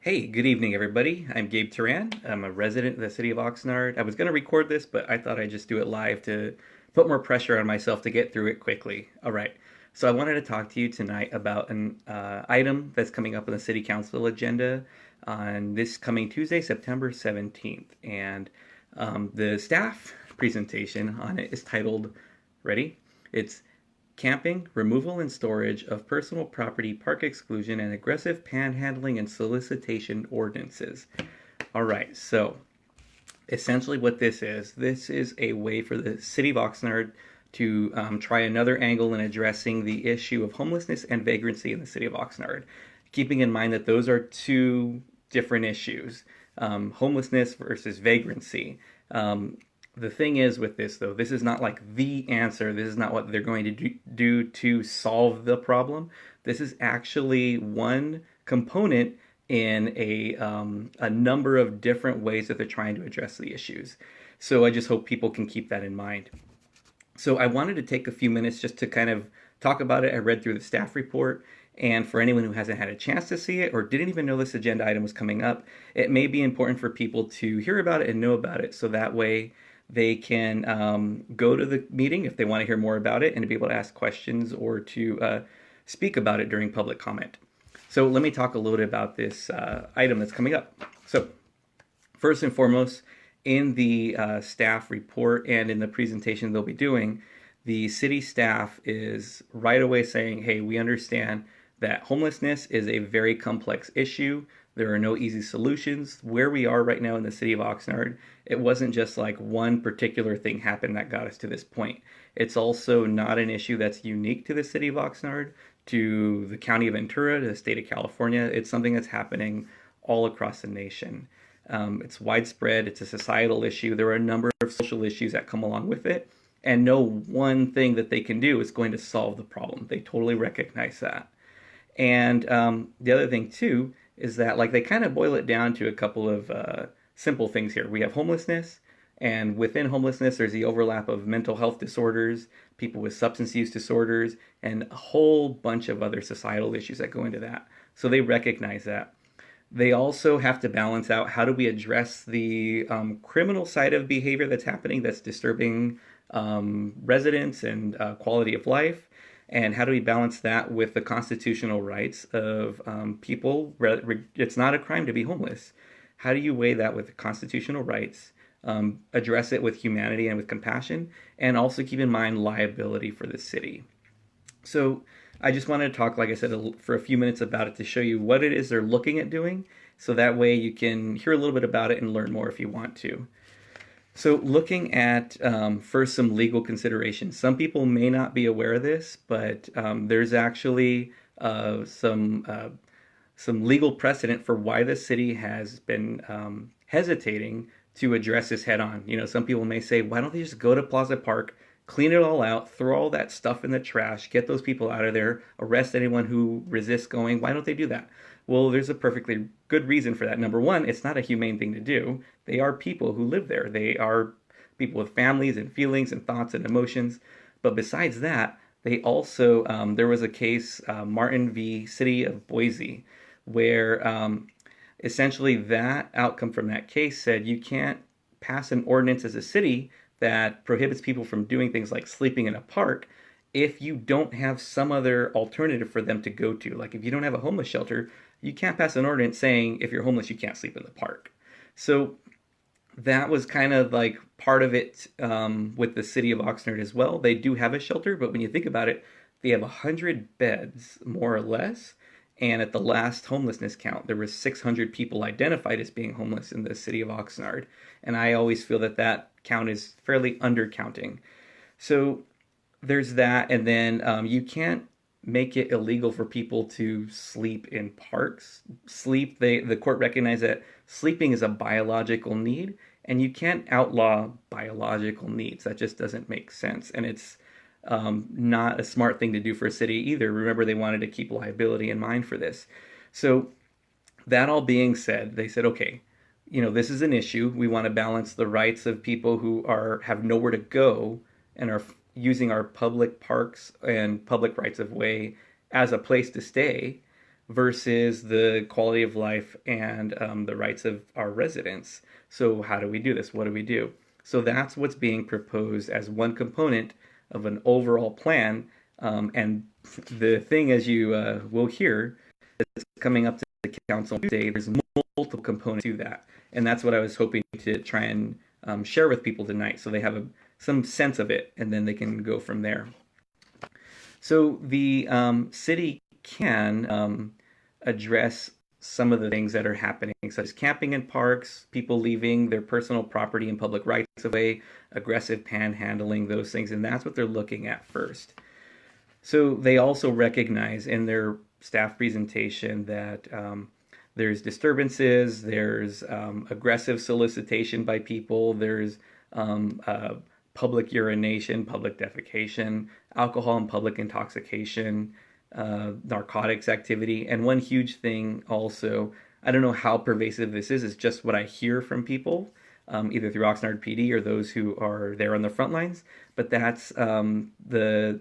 Hey, good evening, everybody. I'm Gabe Teran. I'm a resident of the city of Oxnard. I was going to record this, but I thought I'd just do it live to put more pressure on myself to get through it quickly. All right. So I wanted to talk to you tonight about an item that's coming up on the city council agenda on this coming Tuesday, September 17th. And the staff presentation on it is titled, ready? It's Camping, Removal and Storage of Personal Property, Park Exclusion, and Aggressive Panhandling and Solicitation Ordinances. All right, so essentially what this is a way for the city of Oxnard to try another angle in addressing the issue of homelessness and vagrancy in the city of Oxnard, keeping in mind that those are two different issues, homelessness versus vagrancy. The thing is with this, though, this is not like the answer. This is not what they're going to do to solve the problem. This is actually one component in a number of different ways that they're trying to address the issues. So I just hope people can keep that in mind. So I wanted to take a few minutes just to kind of talk about it. I read through the staff report, and for anyone who hasn't had a chance to see it or didn't even know this agenda item was coming up, it may be important for people to hear about it and know about it, so that way they can go to the meeting if they want to hear more about it and to be able to ask questions or to speak about it during public comment. So let me talk a little bit about this item that's coming up. So first and foremost, in the staff report and in the presentation they'll be doing, the city staff is right away saying, hey, we understand that homelessness is a very complex issue. There are no easy solutions. Where we are right now in the city of Oxnard, it wasn't just like one particular thing happened that got us to this point. It's also not an issue that's unique to the city of Oxnard, to the county of Ventura, to the state of California. It's something that's happening all across the nation. It's widespread. It's a societal issue. There are a number of social issues that come along with it. And no one thing that they can do is going to solve the problem. They totally recognize that. And the other thing, too, is that like they kind of boil it down to a couple of simple things here. We have homelessness, and within homelessness, there's the overlap of mental health disorders, people with substance use disorders, and a whole bunch of other societal issues that go into that. So they recognize that. They also have to balance out how do we address the criminal side of behavior that's happening that's disturbing residents and quality of life, and how do we balance that with the constitutional rights of people? It's not a crime to be homeless. How do you weigh that with the constitutional rights, address it with humanity and with compassion, and also keep in mind liability for the city? So I just wanted to talk, like I said, for a few minutes about it to show you what it is they're looking at doing, so that way you can hear a little bit about it and learn more if you want to. So looking at first some legal considerations. Some people may not be aware of this, but there's actually some legal precedent for why the city has been hesitating to address this head on. You know, some people may say, why don't they just go to Plaza Park, clean it all out, throw all that stuff in the trash, get those people out of there, arrest anyone who resists going? Why don't they do that? Well, there's a perfectly good reason for that. Number one, it's not a humane thing to do. They are people who live there. They are people with families and feelings and thoughts and emotions. But besides that, they also, there was a case, Martin v. City of Boise, where essentially that outcome from that case said you can't pass an ordinance as a city that prohibits people from doing things like sleeping in a park if you don't have some other alternative for them to go to. Like if you don't have a homeless shelter, you can't pass an ordinance saying if you're homeless, you can't sleep in the park. So that was kind of like part of it with the city of Oxnard as well. They do have a shelter, but when you think about it, they have 100 beds, more or less. And at the last homelessness count, there was 600 people identified as being homeless in the city of Oxnard. And I always feel that that count is fairly undercounting. So there's that. And then you can't make it illegal for people to sleep in parks. The court recognized that sleeping is a biological need, and you can't outlaw biological needs. That just doesn't make sense. And it's not a smart thing to do for a city either. Remember, they wanted to keep liability in mind for this. So that all being said, they said, okay, you know, this is an issue. We want to balance the rights of people who have nowhere to go and are using our public parks and public rights of way as a place to stay, versus the quality of life and the rights of our residents. So how do we do this? What do we do? So that's what's being proposed as one component of an overall plan. And the thing, as you will hear, is coming up to the council today. There's multiple components to that, and that's what I was hoping to try and share with people tonight, so they have some sense of it, and then they can go from there. So the city can address some of the things that are happening, such as camping in parks, people leaving their personal property in public rights of way, aggressive panhandling, those things, and that's what they're looking at first. So they also recognize in their staff presentation that there's disturbances, there's aggressive solicitation by people, there's public urination, public defecation, alcohol and public intoxication, narcotics activity. And one huge thing also, I don't know how pervasive this is just what I hear from people, either through Oxnard PD or those who are there on the front lines, but that's the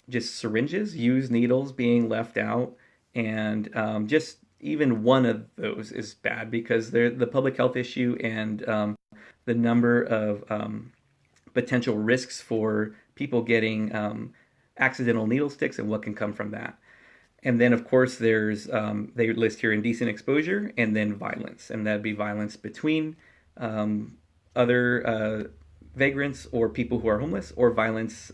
just syringes, used needles being left out, and just even one of those is bad because they're the public health issue and the number of potential risks for people getting accidental needle sticks and what can come from that. And then, of course, there's they list here indecent exposure and then violence, and that'd be violence between other vagrants or people who are homeless, or violence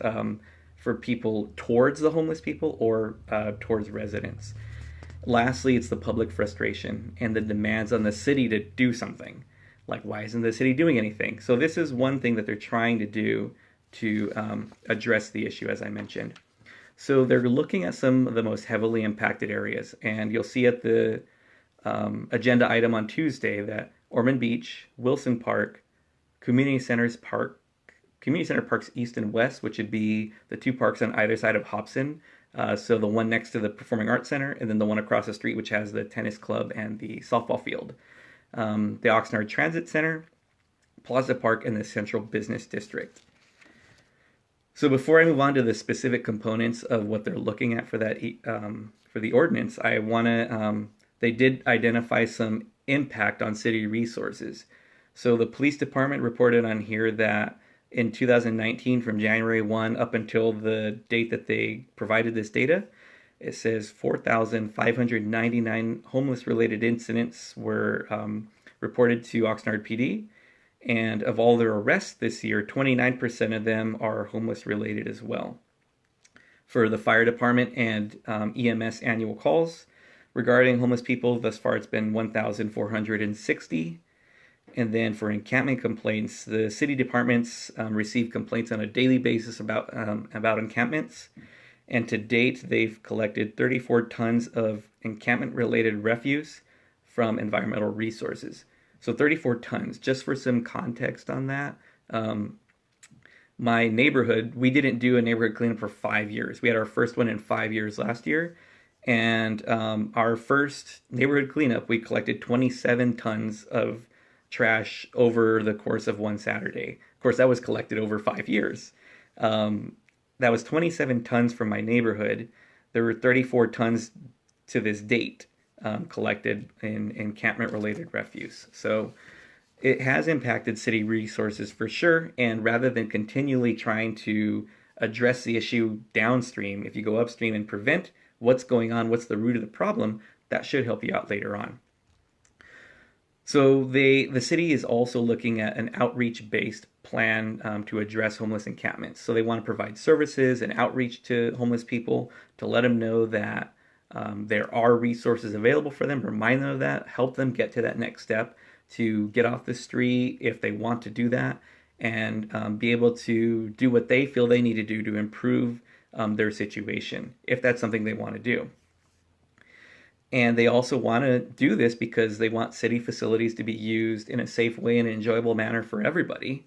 for people towards the homeless people or towards residents. Lastly, it's the public frustration and the demands on the city to do something. Like, why isn't the city doing anything? So this is one thing that they're trying to do to address the issue, as I mentioned. So they're looking at some of the most heavily impacted areas, and you'll see at the agenda item on Tuesday that Ormond Beach, Wilson Park, Community Centers Park, Community Center Parks East and West, which would be the two parks on either side of Hobson. So the one next to the Performing Arts Center, and then the one across the street, which has the tennis club and the softball field. The Oxnard Transit Center, Plaza Park, and the Central Business District. So before I move on to the specific components of what they're looking at for that for the ordinance, I want to. They did identify some impact on city resources. So the police department reported on here that in 2019, from January 1 up until the date that they provided this data, it says 4,599 homeless-related incidents were reported to Oxnard PD. And of all their arrests this year, 29% of them are homeless-related as well. For the fire department and EMS annual calls regarding homeless people, thus far it's been 1,460. And then for encampment complaints, the city departments receive complaints on a daily basis about encampments. And to date, they've collected 34 tons of encampment-related refuse from environmental resources. So 34 tons. Just for some context on that, my neighborhood, we didn't do a neighborhood cleanup for 5 years. We had our first one in 5 years last year. And our first neighborhood cleanup, we collected 27 tons of trash over the course of one Saturday. Of course, that was collected over 5 years. That was 27 tons from my neighborhood. There were 34 tons to this date collected in encampment-related refuse. So it has impacted city resources for sure, and rather than continually trying to address the issue downstream, if you go upstream and prevent what's going on, what's the root of the problem, that should help you out later on. So the city is also looking at an outreach-based plan to address homeless encampments. So they want to provide services and outreach to homeless people to let them know that there are resources available for them, remind them of that, help them get to that next step to get off the street if they want to do that, and be able to do what they feel they need to do to improve their situation, if that's something they want to do. And they also want to do this because they want city facilities to be used in a safe way and an enjoyable manner for everybody.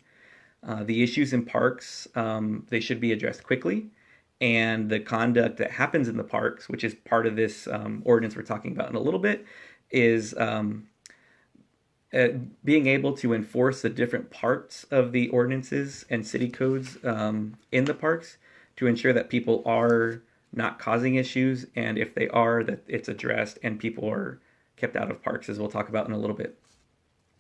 The issues in parks, they should be addressed quickly. And the conduct that happens in the parks, which is part of this ordinance we're talking about in a little bit, is being able to enforce the different parts of the ordinances and city codes in the parks to ensure that people are not causing issues, and if they are, that it's addressed and people are kept out of parks, as we'll talk about in a little bit.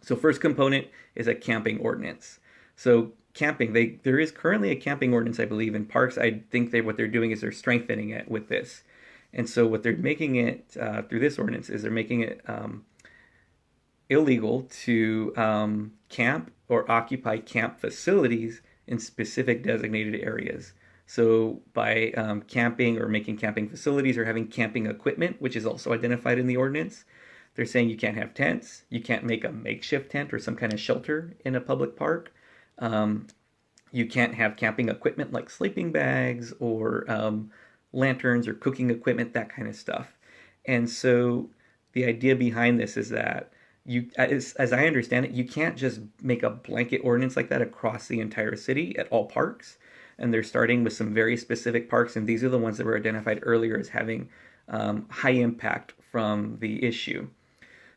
So first component is a camping ordinance. So camping, there is currently a camping ordinance, I believe, in parks. I think what they're doing is they're strengthening it with this. And so what they're making it through this ordinance is they're making it illegal to camp or occupy camp facilities in specific designated areas. So by camping or making camping facilities or having camping equipment, which is also identified in the ordinance, they're saying you can't have tents, you can't make a makeshift tent or some kind of shelter in a public park. You can't have camping equipment like sleeping bags or lanterns or cooking equipment, that kind of stuff. And so the idea behind this is that as I understand it, you can't just make a blanket ordinance like that across the entire city at all parks. And they're starting with some very specific parks, and these are the ones that were identified earlier as having high impact from the issue.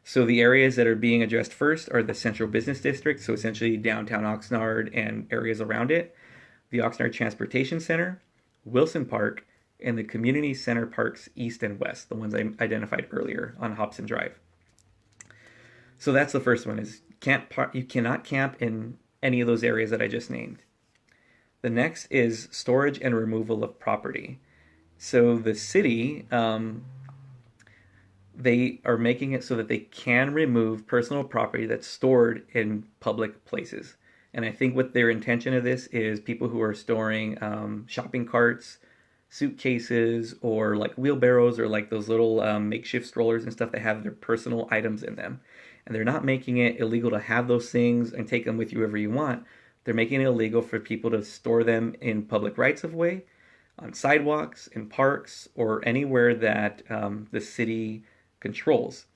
So the areas that are being addressed first are the central business district, so essentially downtown Oxnard and areas around it, the Oxnard Transportation Center, Wilson Park, and the community center parks east and west, the ones I identified earlier on Hobson Drive. So that's the first one, is you cannot camp in any of those areas that I just named. The next is storage and removal of property. So the city, they are making it so that they can remove personal property that's stored in public places. And I think what their intention of this is people who are storing shopping carts, suitcases, or like wheelbarrows, or like those little makeshift strollers and stuff that have their personal items in them. And they're not making it illegal to have those things and take them with you wherever you want. They're making it illegal for people to store them in public rights of way, on sidewalks, in parks, or anywhere that the city controls.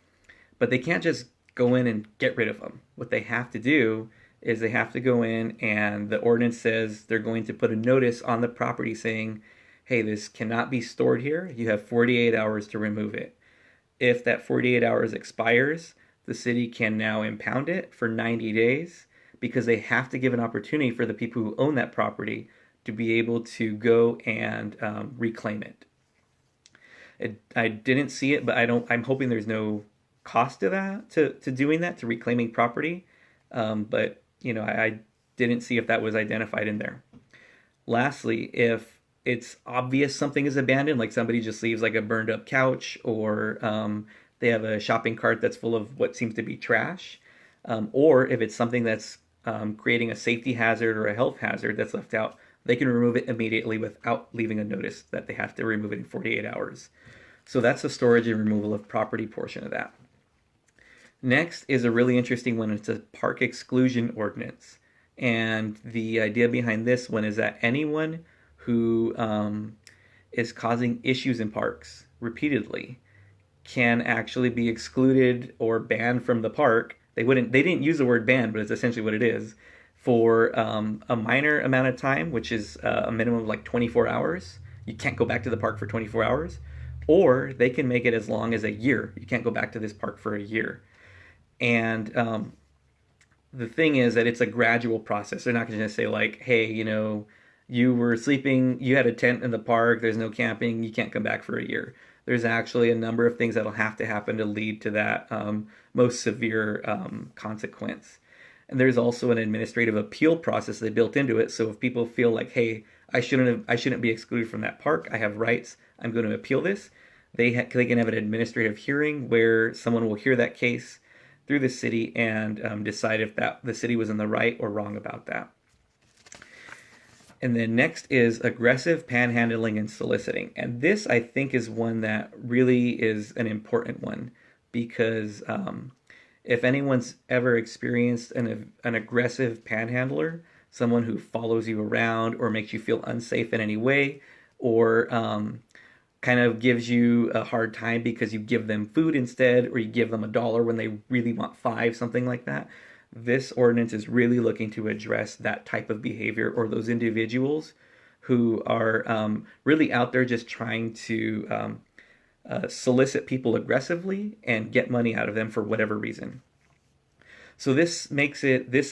But they can't just go in and get rid of them. What they have to do is they have to go in, and the ordinance says they're going to put a notice on the property saying, hey, this cannot be stored here. You have 48 hours to remove it. If that 48 hours expires, the city can now impound it for 90 days because they have to give an opportunity for the people who own that property to be able to go and reclaim it. I didn't see it, but I'm hoping there's no cost to that, to doing that, to reclaiming property. But I didn't see if that was identified in there. Lastly, if it's obvious something is abandoned, like somebody just leaves like a burned up couch, or they have a shopping cart that's full of what seems to be trash, or if it's something that's creating a safety hazard or a health hazard that's left out, they can remove it immediately without leaving a notice that they have to remove it in 48 hours. So that's the storage and removal of property portion of that. Next is a really interesting one. It's a park exclusion ordinance. And the idea behind this one is that anyone who is causing issues in parks repeatedly can actually be excluded or banned from the park. They didn't use the word ban, but it's essentially what it is, for a minor amount of time, which is a minimum of like 24 hours. You can't go back to the park for 24 hours. Or they can make it as long as a year. You can't go back to this park for a year. And the thing is that it's a gradual process. They're not going to say like, hey, you were sleeping, you had a tent in the park, there's no camping, you can't come back for a year. There's actually a number of things that'll have to happen to lead to that most severe consequence. And there's also an administrative appeal process they built into it. So if people feel like, hey, I shouldn't be excluded from that park, I have rights, I'm going to appeal this, they can have an administrative hearing where someone will hear that case through the city and decide if the city was in the right or wrong about that. And then next is aggressive panhandling and soliciting. And this, I think, is one that really is an important one because if anyone's ever experienced an aggressive panhandler, someone who follows you around or makes you feel unsafe in any way, or kind of gives you a hard time because you give them food instead, or you give them $1 when they really want 5, something like that. This ordinance is really looking to address that type of behavior, or those individuals who are really out there just trying to solicit people aggressively and get money out of them for whatever reason. So this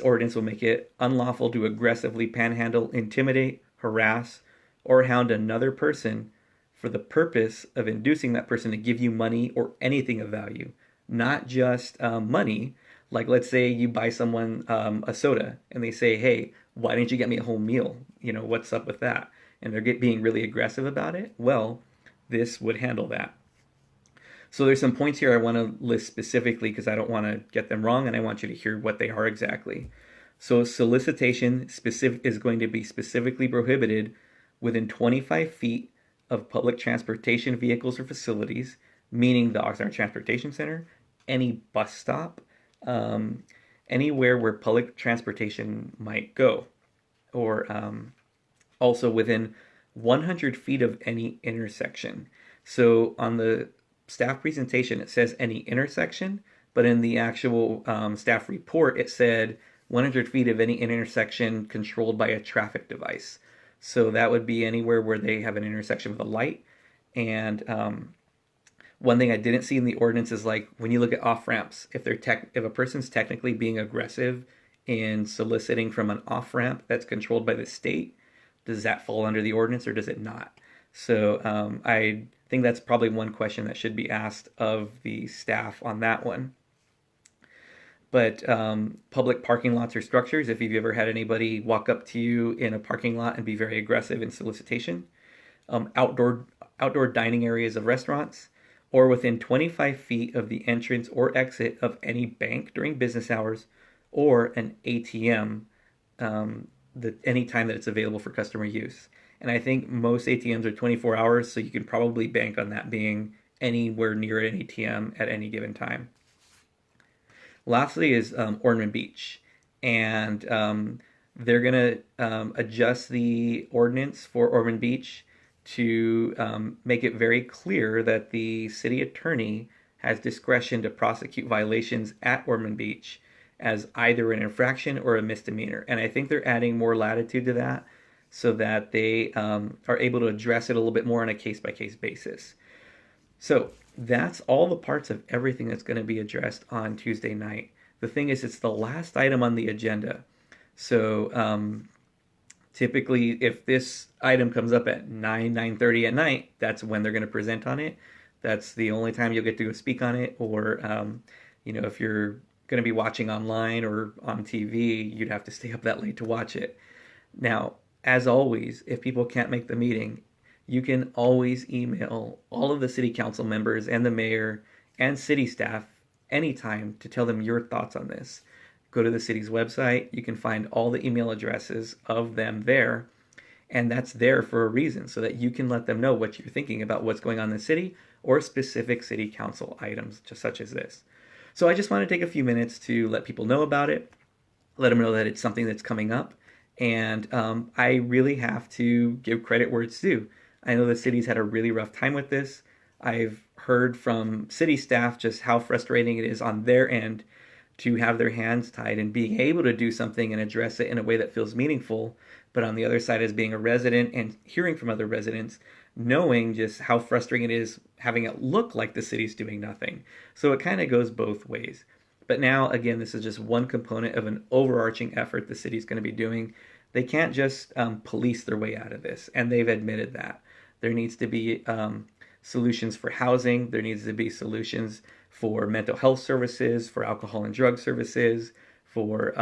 ordinance will make it unlawful to aggressively panhandle, intimidate, harass, or hound another person for the purpose of inducing that person to give you money or anything of value, not just money. Like, let's say you buy someone a soda and they say, hey, why didn't you get me a whole meal? What's up with that? And they're being really aggressive about it. Well, this would handle that. So there's some points here I want to list specifically because I don't want to get them wrong and I want you to hear what they are exactly. So solicitation is going to be specifically prohibited within 25 feet of public transportation vehicles or facilities, meaning the Oxnard Transportation Center, any bus stop, anywhere where public transportation might go, or also within 100 feet of any intersection. So on the staff presentation, it says any intersection, but in the actual staff report, it said 100 feet of any intersection controlled by a traffic device. So that would be anywhere where they have an intersection with a light. And one thing I didn't see in the ordinance is, like, when you look at off ramps, if a person's technically being aggressive in soliciting from an off ramp that's controlled by the state, does that fall under the ordinance or does it not? So I think that's probably one question that should be asked of the staff on that one. But public parking lots or structures, if you've ever had anybody walk up to you in a parking lot and be very aggressive in solicitation, outdoor dining areas of restaurants, or within 25 feet of the entrance or exit of any bank during business hours, or an ATM any time that it's available for customer use. And I think most ATMs are 24 hours, so you can probably bank on that being anywhere near an ATM at any given time. Lastly is Ormond Beach. And they're going to adjust the ordinance for Ormond Beach to make it very clear that the city attorney has discretion to prosecute violations at Ormond Beach as either an infraction or a misdemeanor. And I think they're adding more latitude to that so that they are able to address it a little bit more on a case-by-case basis. So that's all the parts of everything that's going to be addressed on Tuesday night. The thing is, it's the last item on the agenda. So typically, if this item comes up at 9:30 at night, that's when they're going to present on it. That's the only time you'll get to go speak on it. Or, if you're going to be watching online or on TV, you'd have to stay up that late to watch it. Now, as always, if people can't make the meeting, you can always email all of the city council members and the mayor and city staff anytime to tell them your thoughts on this. Go to the city's website. You can find all the email addresses of them there. And that's there for a reason, so that you can let them know what you're thinking about what's going on in the city or specific city council items, just such as this. So I just want to take a few minutes to let people know about it, let them know that it's something that's coming up. And I really have to give credit where it's due. I know the city's had a really rough time with this. I've heard from city staff just how frustrating it is on their end to have their hands tied and being able to do something and address it in a way that feels meaningful. But on the other side, as being a resident and hearing from other residents, knowing just how frustrating it is having it look like the city's doing nothing. So it kind of goes both ways. But now, again, this is just one component of an overarching effort the city's going to be doing. They can't just police their way out of this, and they've admitted that. There needs to be solutions for housing. There needs to be solutions for mental health services, for alcohol and drug services, for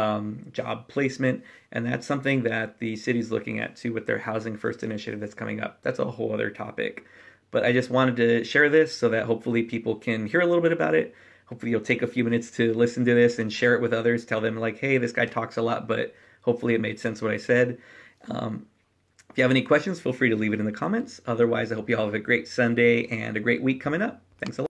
job placement. And that's something that the city's looking at too with their Housing First initiative that's coming up. That's a whole other topic. But I just wanted to share this so that hopefully people can hear a little bit about it. Hopefully you'll take a few minutes to listen to this and share it with others. Tell them, like, hey, this guy talks a lot, but hopefully it made sense what I said. If you have any questions, feel free to leave it in the comments. Otherwise, I hope you all have a great Sunday and a great week coming up. Thanks a lot.